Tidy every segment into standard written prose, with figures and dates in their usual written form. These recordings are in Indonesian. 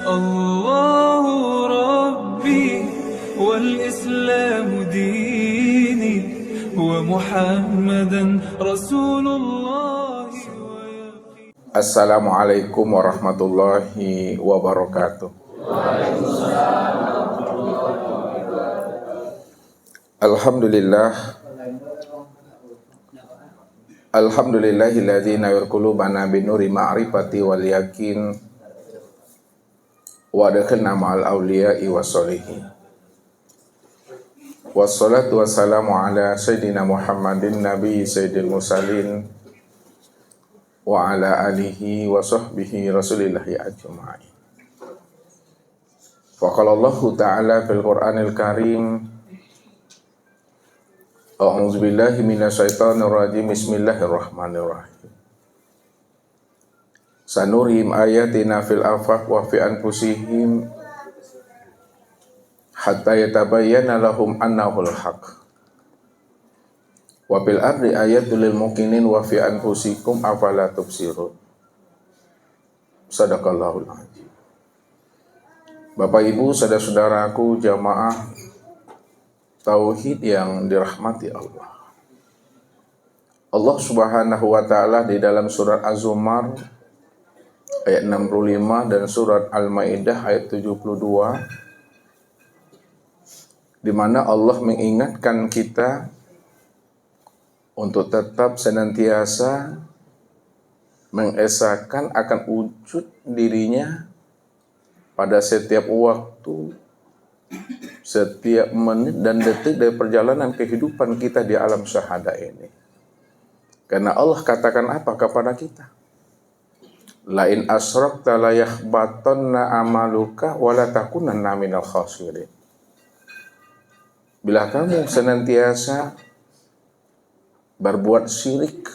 الله ربي والإسلام ديني ومحمدا رسول الله. Assalamualaikum warahmatullahi wabarakatuh. Alhamdulillahilladzi nawwir qulubana binuri ma'rifati wal yakin wa adkhilna ma'al awliya'i wassolihin. Wassalatu wassalamu ala sayyidina Muhammadin nabi sayyidil mursalin wa ala alihi wa sahbihi rasulillahi ajma'in. Wa qala Allahu ta'ala fil Qur'anil Karim, a'udzu billahi minasyaitonir rajim, bismillahirrahmanirrahim. Sanurihim ayatina fil afaq wa fi anfusihim hatta yatabayyana lahum annahul haqq. Wa bil ardi ayatul lil muqinin wa fi anfusikum afala tubsirun. Sadaqallahul azim. Bapak Ibu, saudara-saudaraku jamaah tauhid yang dirahmati Allah. Allah Subhanahu wa taala di dalam surat Az-Zumar ayat 65 dan surat Al-Maidah ayat 72, di mana Allah mengingatkan kita untuk tetap senantiasa mengesahkan akan wujud dirinya pada setiap waktu, setiap menit dan detik dari perjalanan kehidupan kita di alam syahada ini. Karena Allah katakan apa kepada kita? Lain asrakta la yahbatanna amaluka wa la takunanna minal khasirin. Bila kamu senantiasa berbuat syirik,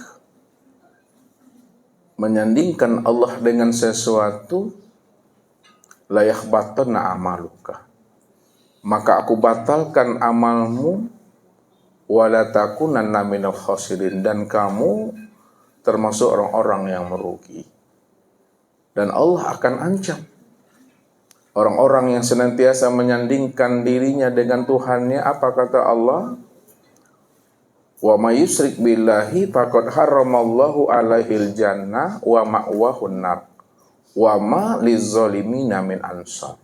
menyandingkan Allah dengan sesuatu, la yahbatanna amaluka, maka aku batalkan amalmu, wala takunanna minal khasirin, dan kamu termasuk orang-orang yang merugi. Dan Allah akan ancam orang-orang yang senantiasa menyandingkan dirinya dengan Tuhannya. Apa kata Allah? Wa may yusyrik billahi faqad haramallahu alaihil jannah wa ma'wahun nar wa ma lizzalimina min ansar.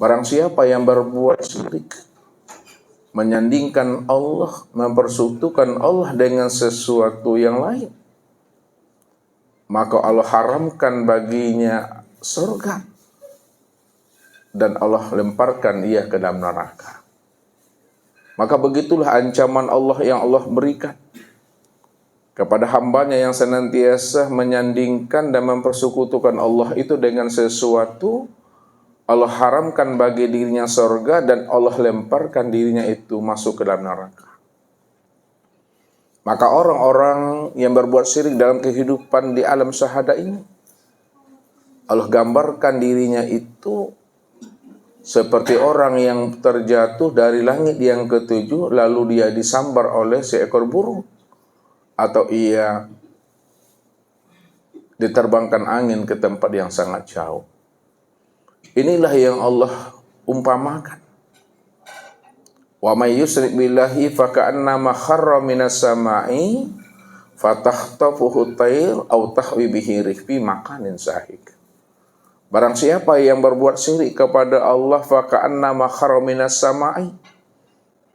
Barang siapa yang berbuat syirik, menyandingkan Allah, mempersekutukan Allah dengan sesuatu yang lain, maka Allah haramkan baginya surga dan Allah lemparkan ia ke dalam neraka. Maka begitulah ancaman Allah yang Allah berikan kepada hambanya yang senantiasa menyandingkan dan mempersekutukan Allah itu dengan sesuatu. Allah haramkan bagi dirinya surga dan Allah lemparkan dirinya itu masuk ke dalam neraka. Maka orang-orang yang berbuat syirik dalam kehidupan di alam syahada ini, Allah gambarkan dirinya itu seperti orang yang terjatuh dari langit yang ketujuh, lalu dia disambar oleh seekor burung, atau ia diterbangkan angin ke tempat yang sangat jauh. Inilah yang Allah umpamakan. Wa may yusyrik billahi faka'annama kharra minas sama'i fatahtafuhu tayr aw tahwi bihi rih fi makanin sahik. Barang siapa yang berbuat syirik kepada Allah, faka'annama kharra minas sama'i,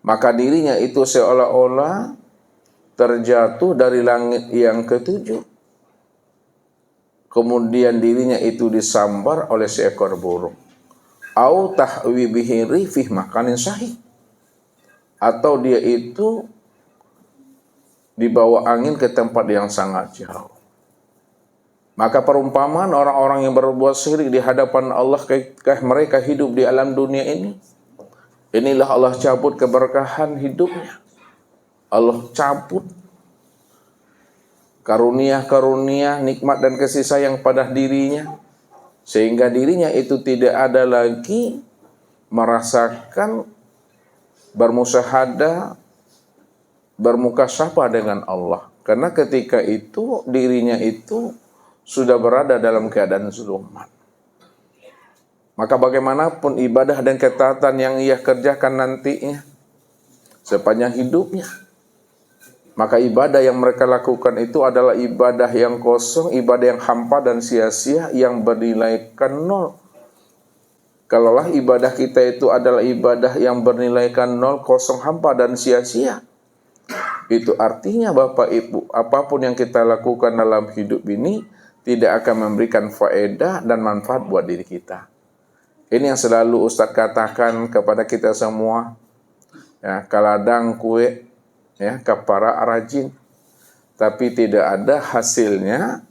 maka dirinya itu seolah-olah terjatuh dari langit yang ketujuh, kemudian dirinya itu disambar oleh seekor burung. Au tahwi bihi rih fi makanin sahik, atau dia itu dibawa angin ke tempat yang sangat jauh. Maka perumpamaan orang-orang yang berbuat syirik di hadapan Allah ketika mereka hidup di alam dunia ini, inilah Allah cabut keberkahan hidupnya. Allah cabut karunia-karunia, nikmat dan kasih sayang pada dirinya, sehingga dirinya itu tidak ada lagi merasakan bermusyahadah, bermukasyafah dengan Allah. Karena ketika itu dirinya itu sudah berada dalam keadaan zulumat. Maka bagaimanapun ibadah dan ketaatan yang ia kerjakan nantinya sepanjang hidupnya, maka ibadah yang mereka lakukan itu adalah ibadah yang kosong, ibadah yang hampa dan sia-sia, yang bernilaikan nol. Kalaulah ibadah kita itu adalah ibadah yang bernilaikan nol, kosong, hampa dan sia-sia, itu artinya Bapak Ibu, apapun yang kita lakukan dalam hidup ini tidak akan memberikan faedah dan manfaat buat diri kita. Ini yang selalu Ustaz katakan kepada kita semua, ya, kaladang kue, ya, ke para rajin, tapi tidak ada hasilnya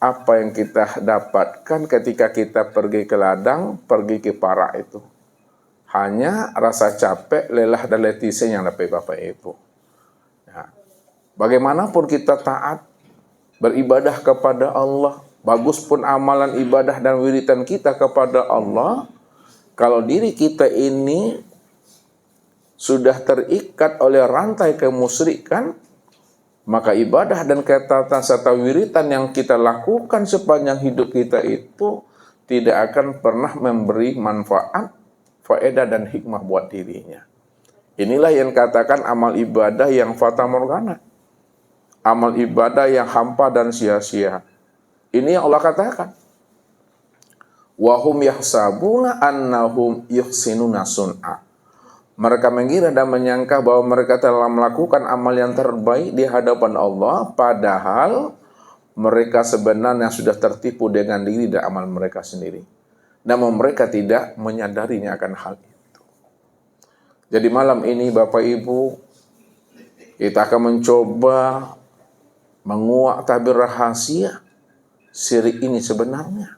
apa yang kita dapatkan ketika kita pergi ke ladang, pergi ke para itu. Hanya rasa capek, lelah dan letih yang dapat Bapak Ibu. Ya. Bagaimanapun kita taat, beribadah kepada Allah, bagus pun amalan ibadah dan wiridan kita kepada Allah, kalau diri kita ini sudah terikat oleh rantai kemusyrikan, maka ibadah dan ketaatan serta wiridan yang kita lakukan sepanjang hidup kita itu tidak akan pernah memberi manfaat, faedah dan hikmah buat dirinya. Inilah yang katakan amal ibadah yang fata morgana, amal ibadah yang hampa dan sia-sia. Ini yang Allah katakan. Wahum yahsabuna annahum yuhsinuna sun'a. Mereka mengira dan menyangka bahwa mereka telah melakukan amal yang terbaik di hadapan Allah, padahal mereka sebenarnya sudah tertipu dengan diri dan amal mereka sendiri. Namun mereka tidak menyadarinya akan hal itu. Jadi malam ini Bapak Ibu, kita akan mencoba menguak tabir rahasia syirik ini sebenarnya.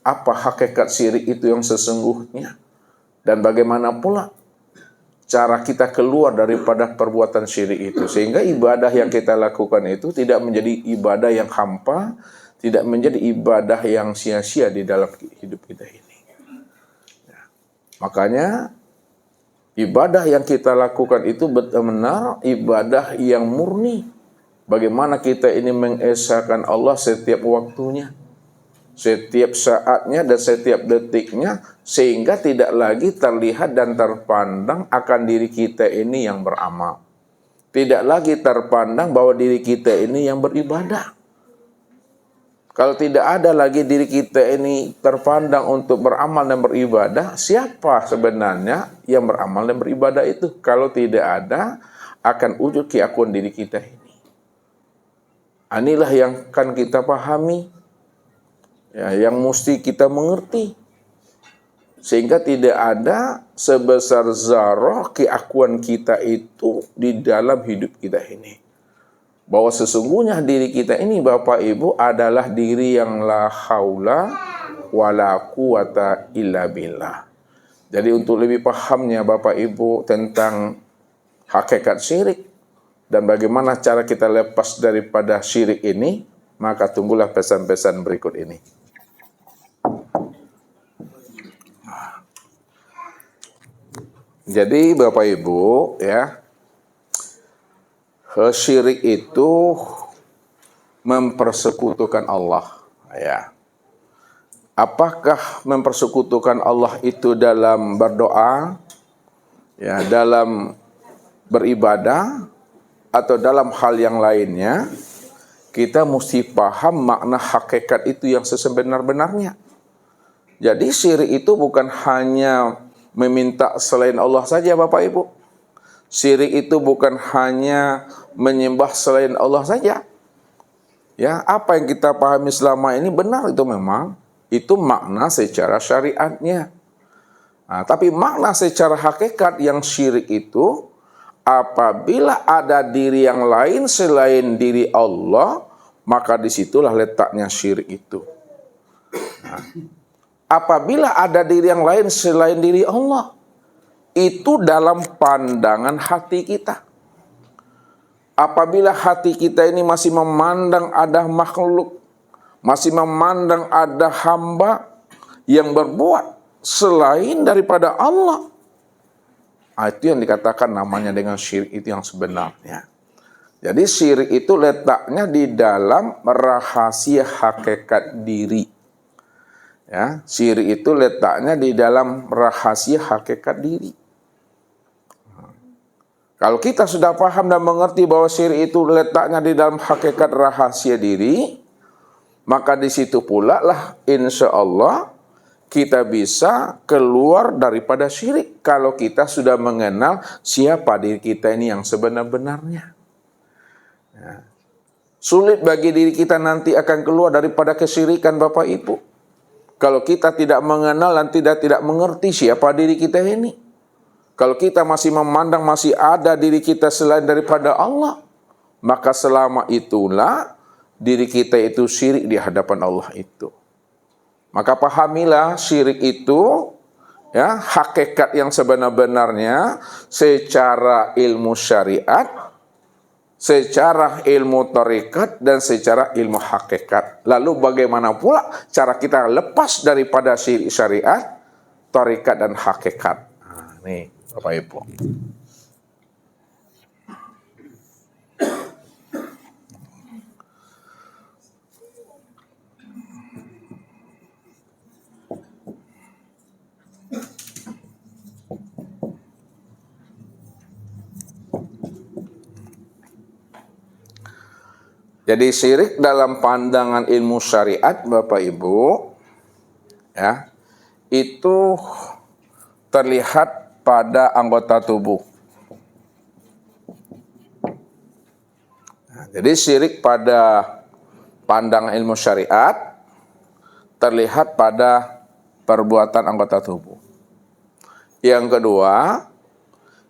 Apa hakikat syirik itu yang sesungguhnya? Dan bagaimana pula cara kita keluar daripada perbuatan syirik itu, sehingga ibadah yang kita lakukan itu tidak menjadi ibadah yang hampa, tidak menjadi ibadah yang sia-sia di dalam hidup kita ini. Ya. Makanya ibadah yang kita lakukan itu benar-benar ibadah yang murni. Bagaimana kita ini mengesahkan Allah setiap waktunya, setiap saatnya dan setiap detiknya, sehingga tidak lagi terlihat dan terpandang akan diri kita ini yang beramal. Tidak lagi terpandang bahwa diri kita ini yang beribadah. Kalau tidak ada lagi diri kita ini terpandang untuk beramal dan beribadah, siapa sebenarnya yang beramal dan beribadah itu? Kalau tidak ada, akan wujud keakuan diri kita ini. Inilah yang akan kita pahami, ya, yang mesti kita mengerti, sehingga tidak ada sebesar zarah keakuan kita itu di dalam hidup kita ini, bahwa sesungguhnya diri kita ini Bapak Ibu adalah diri yang la haula wala quwata illa billah. Jadi untuk lebih pahamnya Bapak Ibu tentang hakikat syirik dan bagaimana cara kita lepas daripada syirik ini, maka tunggulah pesan-pesan berikut ini. Jadi Bapak Ibu, ya, syirik itu mempersekutukan Allah, ya. Apakah mempersekutukan Allah itu dalam berdoa, ya, dalam beribadah, atau dalam hal yang lainnya? Kita mesti paham makna hakikat itu yang sesebenar-benarnya. Jadi syirik itu bukan hanya meminta selain Allah saja Bapak Ibu. Syirik itu bukan hanya menyembah selain Allah saja. Ya, apa yang kita pahami selama ini benar itu memang. Itu makna secara syariatnya. Nah, tapi makna secara hakikat yang syirik itu, apabila ada diri yang lain selain diri Allah, maka disitulah letaknya syirik itu. Nah, apabila ada diri yang lain selain diri Allah, itu dalam pandangan hati kita. Apabila hati kita ini masih memandang ada makhluk, masih memandang ada hamba yang berbuat selain daripada Allah, itu yang dikatakan namanya dengan syirik itu yang sebenarnya. Jadi syirik itu letaknya di dalam rahasia hakikat diri. Ya, syirik itu letaknya di dalam rahasia hakikat diri. Kalau kita sudah paham dan mengerti bahwa syirik itu letaknya di dalam hakikat rahasia diri, maka di situ pula lah insya Allah kita bisa keluar daripada syirik. Kalau kita sudah mengenal siapa diri kita ini yang sebenar-benarnya. Ya. Sulit bagi diri kita nanti akan keluar daripada kesyirikan Bapak Ibu. Kalau kita tidak mengenal dan tidak mengerti siapa diri kita ini. Kalau kita masih memandang masih ada diri kita selain daripada Allah, maka selama itulah diri kita itu syirik di hadapan Allah itu. Maka pahamilah syirik itu ya hakikat yang sebenar-benarnya secara ilmu syariat, secara ilmu tarekat, dan secara ilmu hakikat. Lalu bagaimana pula cara kita lepas daripada syirik syariat, tarekat, dan hakikat. Nah, nih Bapak Ibu. Jadi syirik dalam pandangan ilmu syariat Bapak Ibu ya, itu terlihat pada anggota tubuh. Nah, jadi syirik pada pandangan ilmu syariat terlihat pada perbuatan anggota tubuh. Yang kedua,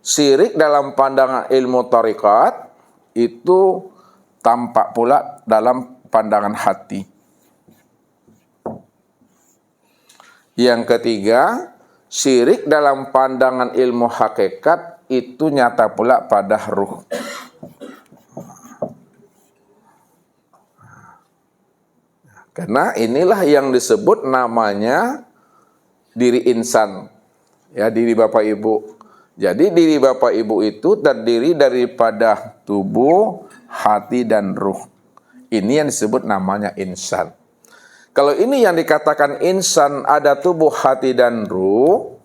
syirik dalam pandangan ilmu tarekat itu tampak pula dalam pandangan hati. Yang ketiga, syirik dalam pandangan ilmu hakikat itu nyata pula pada ruh. Karena inilah yang disebut namanya diri insan. Ya, diri Bapak Ibu. Jadi diri Bapak Ibu itu terdiri daripada tubuh, hati, dan ruh. Ini yang disebut namanya insan. Kalau ini yang dikatakan insan ada tubuh, hati, dan ruh,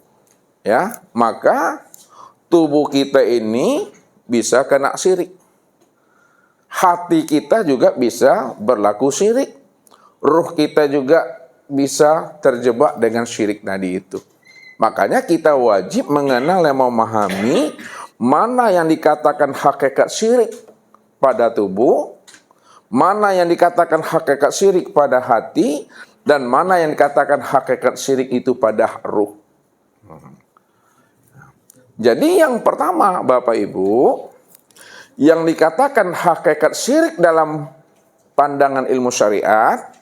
ya, maka tubuh kita ini bisa kena syirik. Hati kita juga bisa berlaku syirik. Ruh kita juga bisa terjebak dengan syirik tadi itu. Makanya kita wajib mengenal dan memahami mana yang dikatakan hakikat syirik pada tubuh, mana yang dikatakan hakikat syirik pada hati, dan mana yang dikatakan hakikat syirik itu pada ruh. Jadi yang pertama Bapak Ibu, yang dikatakan hakikat syirik dalam pandangan ilmu syariat,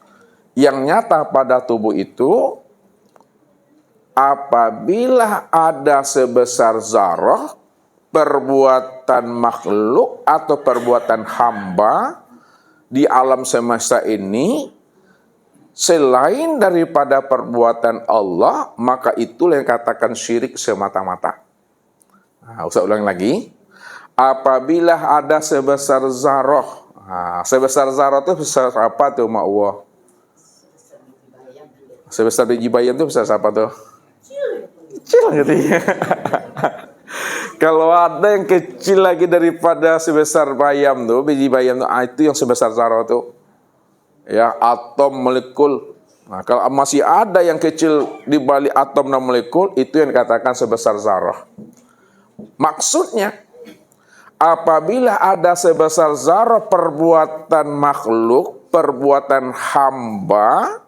yang nyata pada tubuh itu, apabila ada sebesar zarah, perbuatan makhluk atau perbuatan hamba di alam semesta ini selain daripada perbuatan Allah, maka itulah yang katakan syirik semata-mata. Nah, usah ulang lagi. Apabila ada sebesar zarah, sebesar zarah itu besar apa tuh Mak Allah? Sebesar biji bayam itu besar apa tuh? Kecil gitu ya. Kalau ada yang kecil lagi daripada sebesar bayam tuh, biji bayam tuh, itu yang sebesar zarah tuh. Ya, atom, molekul. Nah, kalau masih ada yang kecil di balik atom dan molekul, itu yang dikatakan sebesar zarah. Maksudnya, apabila ada sebesar zarah perbuatan makhluk, perbuatan hamba,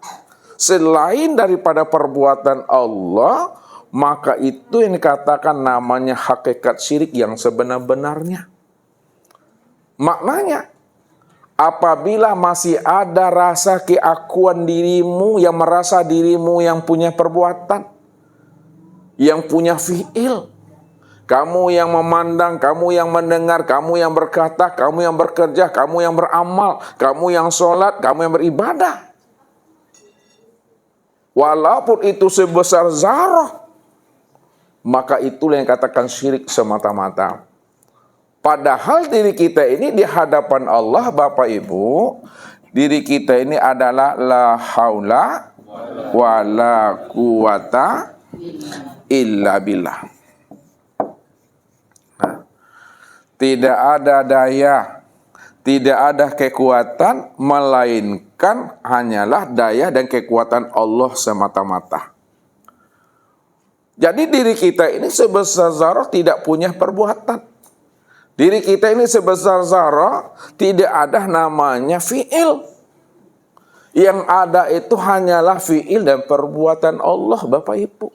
selain daripada perbuatan Allah, maka itu yang dikatakan namanya hakikat syirik yang sebenar-benarnya. Maknanya, apabila masih ada rasa keakuan dirimu yang merasa dirimu yang punya perbuatan, yang punya fi'il, kamu yang memandang, kamu yang mendengar, kamu yang berkata, kamu yang bekerja, kamu yang beramal, kamu yang sholat, kamu yang beribadah. Walaupun itu sebesar zarah, maka itulah yang katakan syirik semata-mata. Padahal diri kita ini di hadapan Allah Bapak Ibu, diri kita ini adalah la haula wala quwata illa billah. Nah, tidak ada daya, tidak ada kekuatan melainkan hanyalah daya dan kekuatan Allah semata-mata. Jadi diri kita ini sebesar zarah tidak punya perbuatan. Diri kita ini sebesar zarah tidak ada namanya fi'il. Yang ada itu hanyalah fi'il dan perbuatan Allah, Bapak Ibu.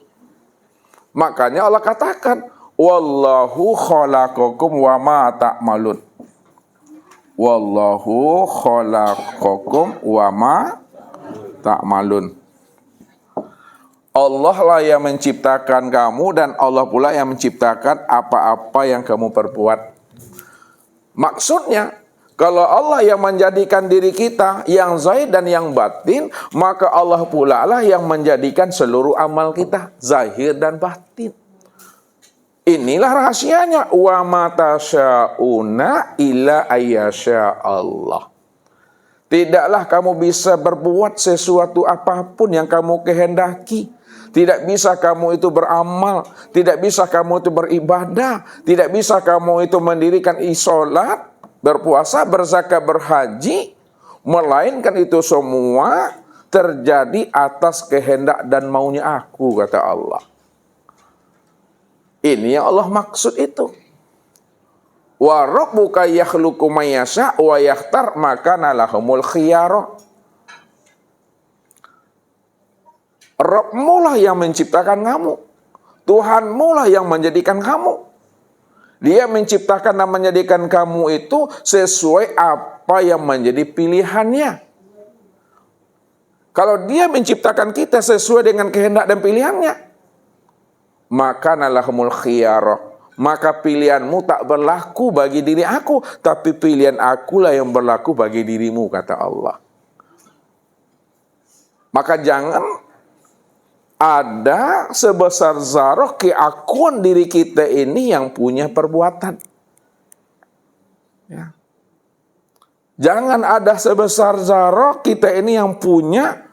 Makanya Allah katakan, wallahu khalaqakum wa ma ta'malun. Wallahu khalaqakum wa ma ta'malun. Allah lah yang menciptakan kamu dan Allah pula yang menciptakan apa-apa yang kamu perbuat. Maksudnya, kalau Allah yang menjadikan diri kita yang zahir dan yang batin, maka Allah pula lah yang menjadikan seluruh amal kita zahir dan batin. Inilah rahasianya, wa ma tasyauna illa ayyasha Allah. Tidaklah kamu bisa berbuat sesuatu apapun yang kamu kehendaki. Tidak bisa kamu itu beramal, tidak bisa kamu itu beribadah, tidak bisa kamu itu mendirikan sholat, berpuasa, berzakat, berhaji, melainkan itu semua terjadi atas kehendak dan maunya aku, kata Allah. Ini yang Allah maksud itu. Wa rabbuka yakhluqu may yasha wa yakhtar maka lahumul khiyarah. Rabbmu lah yang menciptakan kamu. Tuhanmu lah yang menjadikan kamu. Dia menciptakan dan menjadikan kamu itu sesuai apa yang menjadi pilihannya. Kalau dia menciptakan kita sesuai dengan kehendak dan pilihannya, maka lahumul khiyarah. Maka pilihanmu tak berlaku bagi diri aku, tapi pilihan akulah yang berlaku bagi dirimu, kata Allah. Maka jangan ada sebesar zarah keakuan diri kita ini yang punya perbuatan. Ya. Jangan ada sebesar zarah kita ini yang punya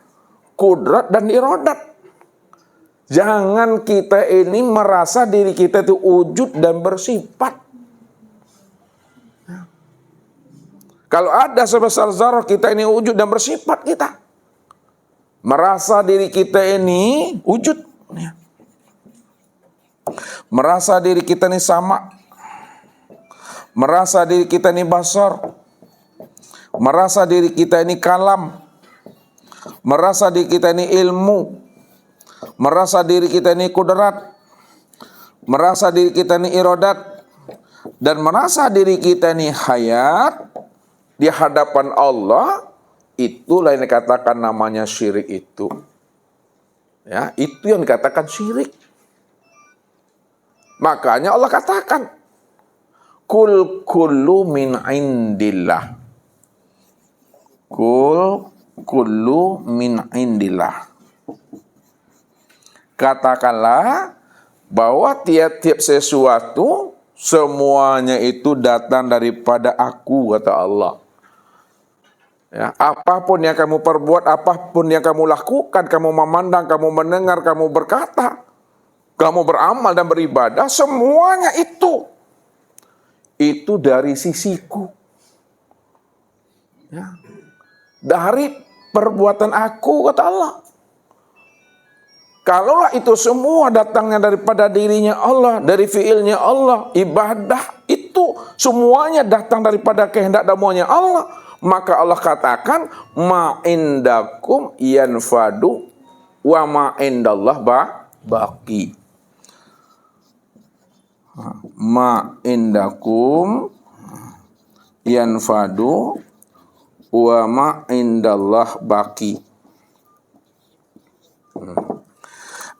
kudrat dan iradat. Jangan kita ini merasa diri kita itu wujud dan bersifat. Ya. Kalau ada sebesar zarah kita ini wujud dan bersifat kita. Merasa diri kita ini wujud. Ya. Merasa diri kita ini sama. Merasa diri kita ini basar. Merasa diri kita ini kalam. Merasa diri kita ini ilmu. Merasa diri kita ini kudrat. Merasa diri kita ini iradat. Dan merasa diri kita ini hayat di hadapan Allah. Itulah yang dikatakan namanya syirik itu. Ya, itu yang dikatakan syirik. Makanya Allah katakan, kul kullu min indillah. Kul kullu min indillah. Katakanlah bahwa tiap-tiap sesuatu semuanya itu datang daripada aku, kata Allah. Ya, apapun yang kamu perbuat, apapun yang kamu lakukan, kamu memandang, kamu mendengar, kamu berkata, kamu beramal dan beribadah, semuanya itu dari sisiku. Ya, dari perbuatan aku, kata Allah. Kalaulah itu semua datangnya daripada dirinya Allah, dari fiilnya Allah, ibadah itu semuanya datang daripada kehendak dan maunya Allah. Maka Allah katakan, ma indakum yanfadu wa ma indallah baqi. Ma indakum yanfadu wa ma indallah baqi.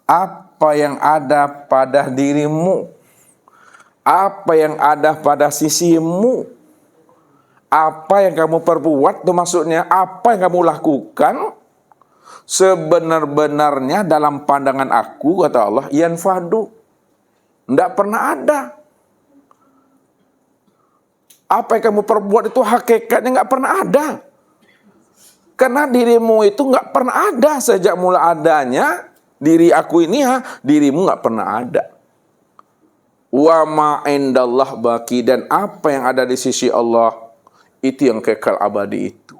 Apa yang ada pada dirimu, apa yang ada pada sisimu, apa yang kamu perbuat, itu maksudnya apa yang kamu lakukan, sebenar-benarnya dalam pandangan aku, kata Allah, yanfadu. Tidak pernah ada. Apa yang kamu perbuat itu hakikatnya nggak pernah ada. Karena dirimu itu nggak pernah ada sejak mula adanya. Diri aku ini dirimu nggak pernah ada. Wa ma indallah baki, dan apa yang ada di sisi Allah itu yang kekal abadi itu.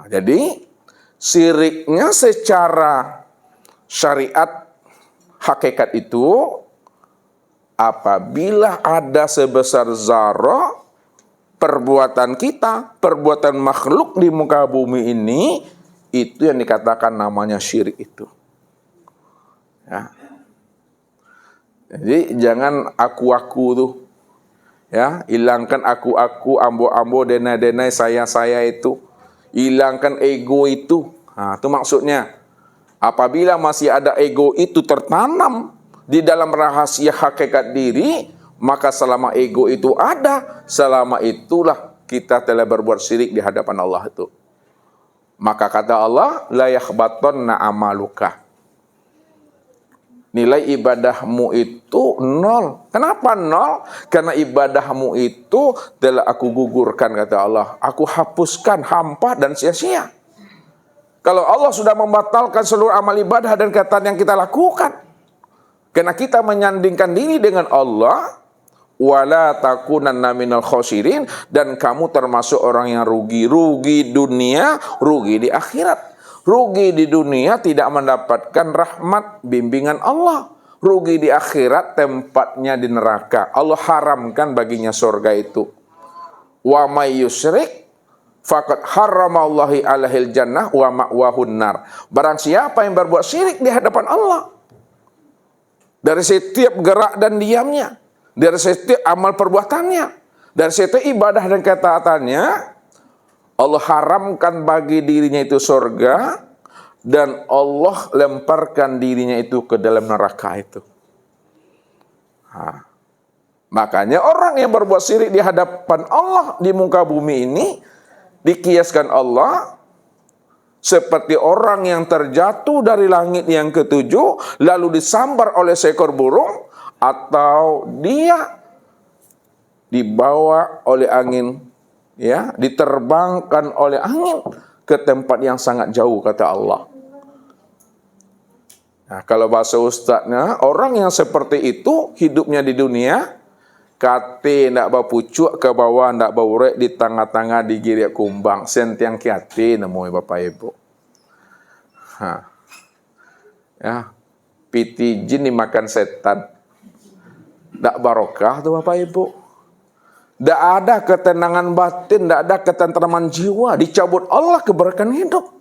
Jadi syiriknya secara syariat hakikat itu apabila ada sebesar zarah perbuatan kita, perbuatan makhluk di muka bumi ini, itu yang dikatakan namanya syirik itu. Ya. Jadi jangan aku-aku tuh. Ya, hilangkan aku-aku, ambo-ambo, denai-denai, saya-saya itu. Hilangkan ego itu. Nah, itu maksudnya. Apabila masih ada ego itu tertanam di dalam rahasia hakikat diri, maka selama ego itu ada, selama itulah kita telah berbuat syirik di hadapan Allah itu. Maka kata Allah, la yakhbatanna amaluka. Nilai ibadahmu itu nol. Kenapa nol? Karena ibadahmu itu telah aku gugurkan, kata Allah. Aku hapuskan, hampa dan sia-sia. Kalau Allah sudah membatalkan seluruh amal ibadah dan kaitan yang kita lakukan, karena kita menyandingkan diri dengan Allah, wala takunanna minal khosirin, dan kamu termasuk orang yang rugi dunia, rugi di akhirat. Rugi di dunia tidak mendapatkan rahmat bimbingan Allah. Rugi di akhirat tempatnya di neraka. Allah haramkan baginya surga itu. Wa may yusyrik faqad harramallahi alaihil jannah wa ma'wahun nar. Barang siapa yang berbuat syirik di hadapan Allah, dari setiap gerak dan diamnya, dari setiap amal perbuatannya, dari setiap ibadah dan ketaatannya, Allah haramkan bagi dirinya itu surga, dan Allah lemparkan dirinya itu ke dalam neraka itu. Makanya orang yang berbuat syirik di hadapan Allah di muka bumi ini, dikiaskan Allah seperti orang yang terjatuh dari langit yang ketujuh, lalu disambar oleh seekor burung, atau dia dibawa oleh angin, ya, diterbangkan oleh angin ke tempat yang sangat jauh, kata Allah. Nah, kalau bahasa ustadznya, orang yang seperti itu hidupnya di dunia, kate ndak bau pucuk ke bawah, ndak bau rek di tengah-tengah digiriak kumbang, sentiang kiate nemui Bapak Ibu. Ya, piti jin dimakan setan. Ndak barokah tuh Bapak Ibu. Ndak ada ketenangan batin, ndak ada ketentraman jiwa, dicabut Allah keberkahan hidup.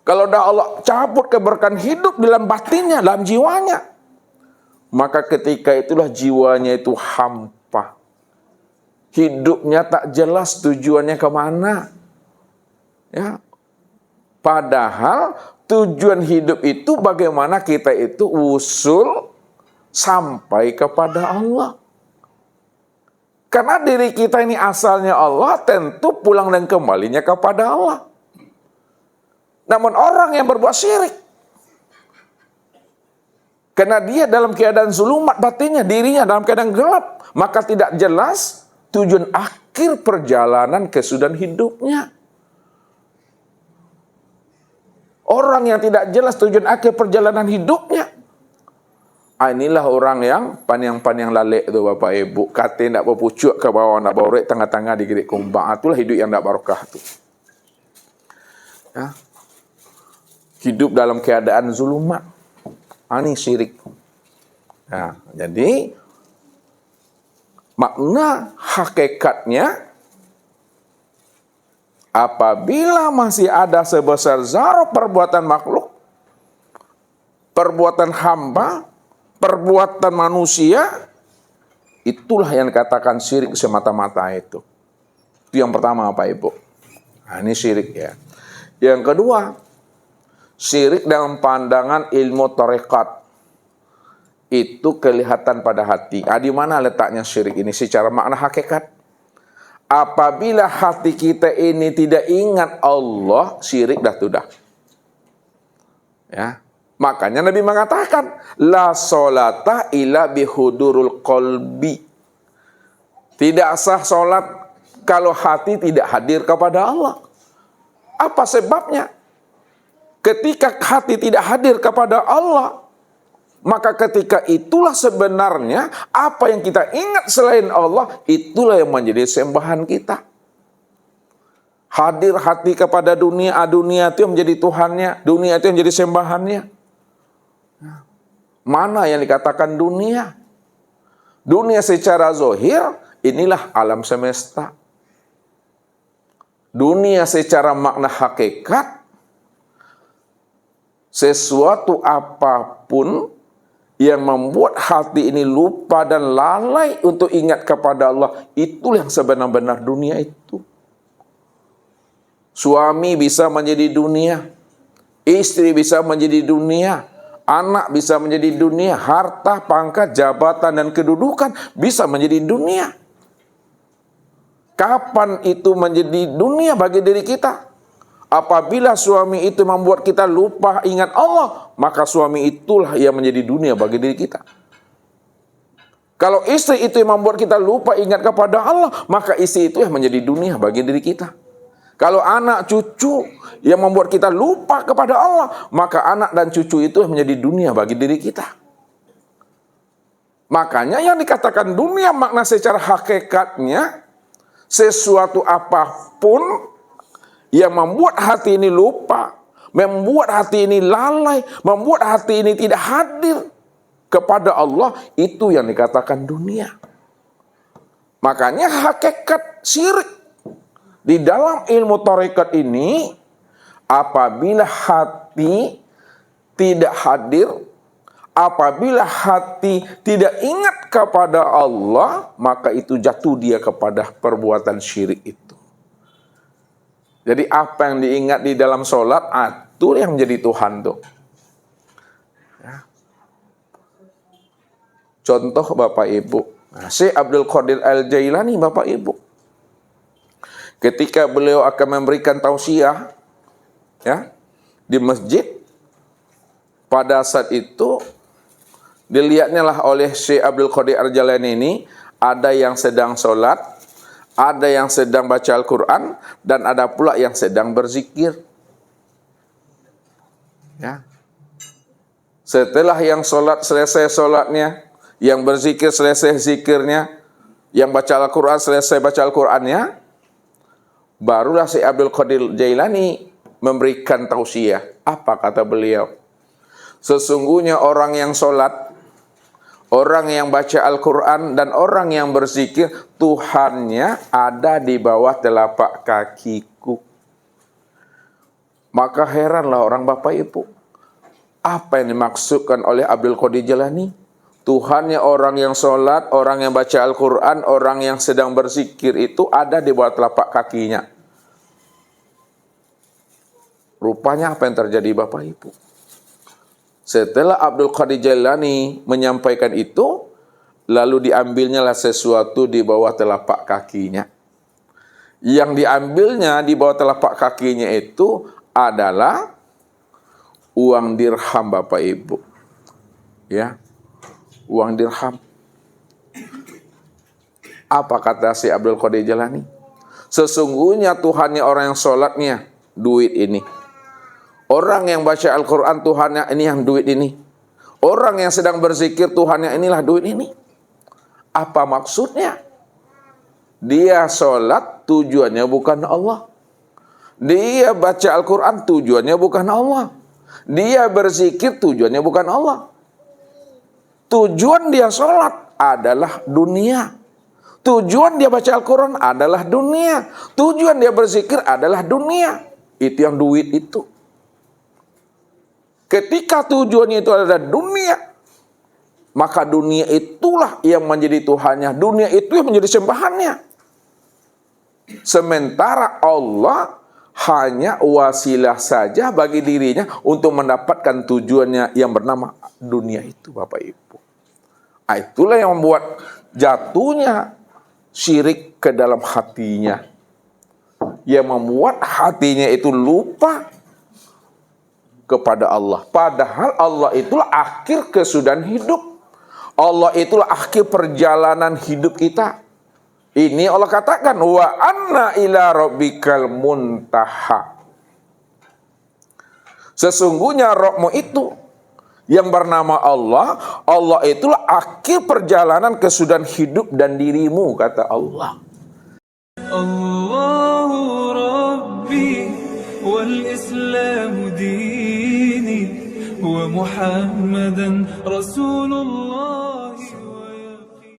Kalau dah Allah cabut keberkahan hidup dalam batinnya, dalam jiwanya, maka ketika itulah jiwanya itu hampa. Hidupnya tak jelas tujuannya kemana. Ya. Padahal tujuan hidup itu bagaimana kita itu usul sampai kepada Allah. Karena diri kita ini asalnya Allah, tentu pulang dan kembalinya kepada Allah. Namun orang yang berbuat syirik, karena dia dalam keadaan zulumat batinnya, dirinya dalam keadaan gelap, maka tidak jelas tujuan akhir perjalanan kesudahan hidupnya. Orang yang tidak jelas tujuan akhir perjalanan hidupnya, inilah orang yang paniang-paniang lalek tu Bapak Ibu. Kata nak berpucuk ke bawah, nak borek tengah-tengah digerik kumbang. Itulah hidup yang tak barokah tu. Ya. Hidup dalam keadaan zulumat. Ini syirik. Nah, jadi makna hakikatnya, apabila masih ada sebesar zarah perbuatan makhluk, perbuatan hamba, perbuatan manusia, itulah yang dikatakan syirik semata-mata itu. Itu yang pertama Bapak Ibu. Nah, ini syirik ya. Yang kedua, syirik dalam pandangan ilmu tarekat. Itu kelihatan pada hati. Di mana letaknya syirik ini secara makna hakikat? Apabila hati kita ini tidak ingat Allah, syirik dah sudah. Ya. Makanya Nabi mengatakan, la sholata illa bihudurul qalbi. Tidak sah sholat kalau hati tidak hadir kepada Allah. Apa sebabnya? Ketika hati tidak hadir kepada Allah, maka ketika itulah sebenarnya apa yang kita ingat selain Allah, itulah yang menjadi sembahan kita. Hadir hati kepada dunia, dunia itu yang menjadi Tuhannya, dunia itu yang menjadi sembahannya. Mana yang dikatakan dunia? Dunia secara zahir, inilah alam semesta. Dunia secara makna hakikat, sesuatu apapun yang membuat hati ini lupa dan lalai untuk ingat kepada Allah, itulah yang sebenar-benar dunia itu. Suami bisa menjadi dunia, istri bisa menjadi dunia, anak bisa menjadi dunia, harta, pangkat, jabatan, dan kedudukan bisa menjadi dunia. Kapan itu menjadi dunia bagi diri kita? Apabila suami itu membuat kita lupa ingat Allah, maka suami itulah yang menjadi dunia bagi diri kita. Kalau istri itu yang membuat kita lupa ingat kepada Allah, maka istri itu yang menjadi dunia bagi diri kita. Kalau anak cucu yang membuat kita lupa kepada Allah, maka anak dan cucu itu yang menjadi dunia bagi diri kita. Makanya yang dikatakan dunia makna secara hakikatnya, sesuatu apapun yang membuat hati ini lupa, membuat hati ini lalai, membuat hati ini tidak hadir kepada Allah, itu yang dikatakan dunia. Makanya hakikat syirik di dalam ilmu tarekat ini, apabila hati tidak hadir, apabila hati tidak ingat kepada Allah, maka itu jatuh dia kepada perbuatan syirik itu. Jadi apa yang diingat di dalam sholat, itu yang menjadi Tuhan tuh. Ya. Contoh Bapak Ibu, Syekh Abdul Qadir Al-Jailani Bapak Ibu, ketika beliau akan memberikan tausiah ya, di masjid, pada saat itu dilihatnya lah oleh Syekh Abdul Qadir Al-Jailani ini, ada yang sedang sholat, ada yang sedang baca Al-Quran, dan ada pula yang sedang berzikir. Ya. Setelah yang sholat selesai sholatnya, yang berzikir selesai zikirnya, yang baca Al-Quran selesai baca Al-Qurannya, barulah Syekh Abdul Qadir Jailani memberikan tausiah. Apa kata beliau? Sesungguhnya orang yang sholat, orang yang baca Al-Quran, dan orang yang berzikir, Tuhannya ada di bawah telapak kakiku. Maka heranlah orang Bapak Ibu, apa yang dimaksudkan oleh Abdul Qadir Jailani? Tuhannya orang yang sholat, orang yang baca Al-Quran, orang yang sedang berzikir itu ada di bawah telapak kakinya. Rupanya apa yang terjadi Bapak Ibu? Setelah Abdul Qadir Jailani menyampaikan itu, lalu diambilnya lah sesuatu di bawah telapak kakinya. Yang diambilnya di bawah telapak kakinya itu adalah uang dirham Bapak Ibu. Ya, uang dirham. Apa kata si Abdul Qadir Jailani? Sesungguhnya Tuhannya orang yang sholatnya duit ini. Orang yang baca Al-Quran Tuhannya ini yang duit ini. Orang yang sedang berzikir Tuhannya inilah duit ini. Apa maksudnya? Dia sholat tujuannya bukan Allah. Dia baca Al-Quran tujuannya bukan Allah. Dia berzikir tujuannya bukan Allah. Tujuan dia sholat adalah dunia. Tujuan dia baca Al-Quran adalah dunia. Tujuan dia berzikir adalah dunia. Itu yang duit itu. Ketika tujuannya itu adalah dunia, maka dunia itulah yang menjadi Tuhannya. Dunia itu yang menjadi sembahannya. Sementara Allah hanya wasilah saja bagi dirinya untuk mendapatkan tujuannya yang bernama dunia itu Bapak Ibu. Itulah yang membuat jatuhnya syirik ke dalam hatinya. Yang membuat hatinya itu lupa kepada Allah. Padahal Allah itulah akhir kesudahan hidup. Allah itulah akhir perjalanan hidup kita. Ini Allah katakan wa anna ila rabbikal muntaha. Sesungguhnya Rabbmu itu yang bernama Allah, Allah itulah akhir perjalanan kesudahan hidup dan dirimu, kata Allah. Allahu Rabbi wal Islamu dini wa Muhammadan Rasulullah.